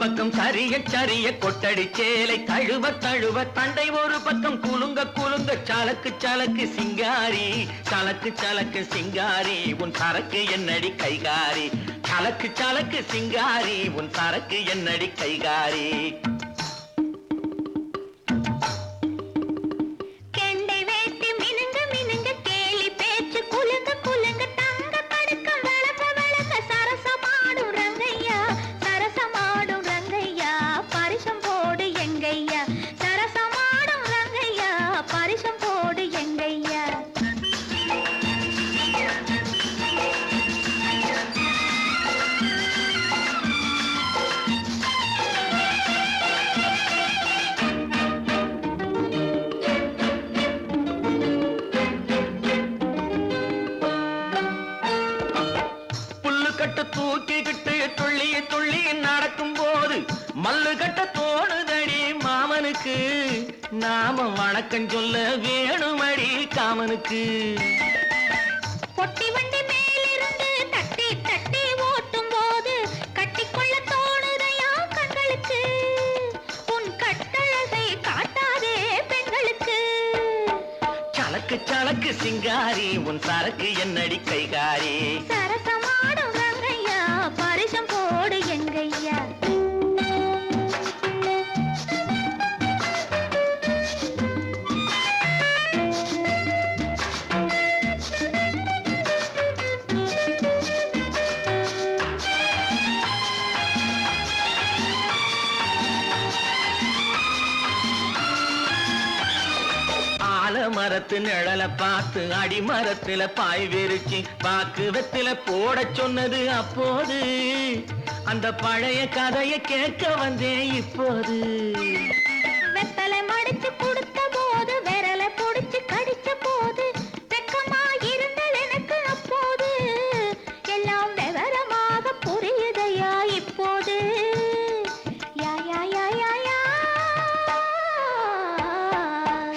பக்கம் சரிய சரிய கொட்டடி சேலை தழுவ தழுவ தண்டை ஒரு பக்கம் குலுங்க குலுங்க சலக்கு சலக்கு சிங்காரி சலக்கு சலக்கு சிங்காரி உன் சரக்கு என்னடி கைகாரி சலக்கு சலக்கு சிங்காரி உன் சரக்கு என்னடி கைகாரி தூக்கிக்கிட்டு துள்ளி துள்ளி நடக்கும் போது மல்லு கட்ட தோணுதடி மாமனுக்கு நாம வணக்கம் சொல்ல வேணுமடி காமனுக்கு பொட்டி வண்டி மேலிருந்து தட்டி தட்டி ஓட்டும் போது கட்டிக்கொள்ள தோணுதையா கண்களுக்கு உன் கட்டழகை காட்டாதே பெண்களுக்கு சலக்கு சலக்கு சிங்காரி உன் சரக்கு என்னடி கைகாரி சரசமாடும் ரங்கையா பரிசம் போடு எங்கையா மரத்து நிழல பார்த்து அடிமரத்துல பாய் விரிச்சு பாக்கு வெத்தில போட சொன்னது அப்போது அந்த பழைய கதையை கேட்க வந்தேன் இப்போது வெத்தலை மடிச்சு கொடுத்த போது விரலை பொடிச்சு கடிச்ச போது வெக்கமா இருந்தல் எனக்கு அப்போது எல்லாம் விவரமாக புரியுதையா இப்போது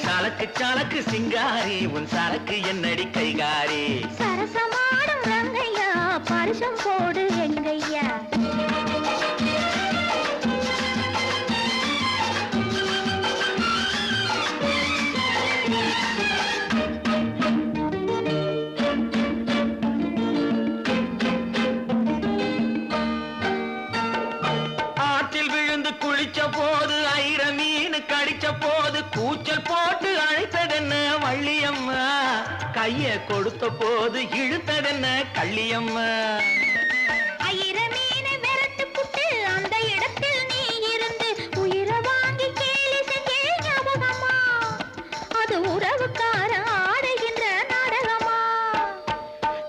சலக்கு சலக்கு சிங்காரி உன் சரக்கு என்னடி கைகாரி சரசமாடும் ரங்கையா பரிசம் போடு எங்கையா ஆற்றில் விழுந்து குளிச்ச போது ஐர மீன் கடிச்ச போது கூச்சல் போட்டு அழைத்ததென்ன வள்ளியம்மா கைய கொடுத்த போது இழுத்ததென்ன கள்ளியம்மா ஐர மீனை விரட்டு புட்டு அந்த இடத்தில் நீ இருந்து உயிரை வாங்கி கேலி செஞ்சே ஞாபகமா அது உறவுக்கார ஆடுகின்ற நாடகமா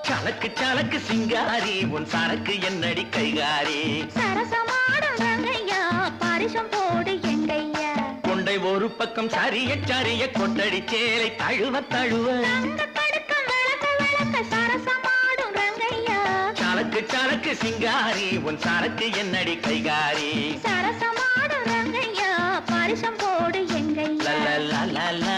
சலக்கு சலக்கு சிங்காரி உன் சரக்கு என்னடி கைகாரி சரசமாடும் ரங்கையா பரிசம் போடு எங்கையா கொண்டை ஒரு பக்கம் சரிய சரிய கொட்டடி சேலை தழுவ தழுவ தங்க கடுக்கம் விளக்க விளக்க சரசமாடும் ரங்கையா சலக்கு சலக்கு சிங்காரி உன் சரக்கு என்னடி கைகாரி சரசமாடும் ரங்கையா பரிசம் போடு எங்கையா லல லல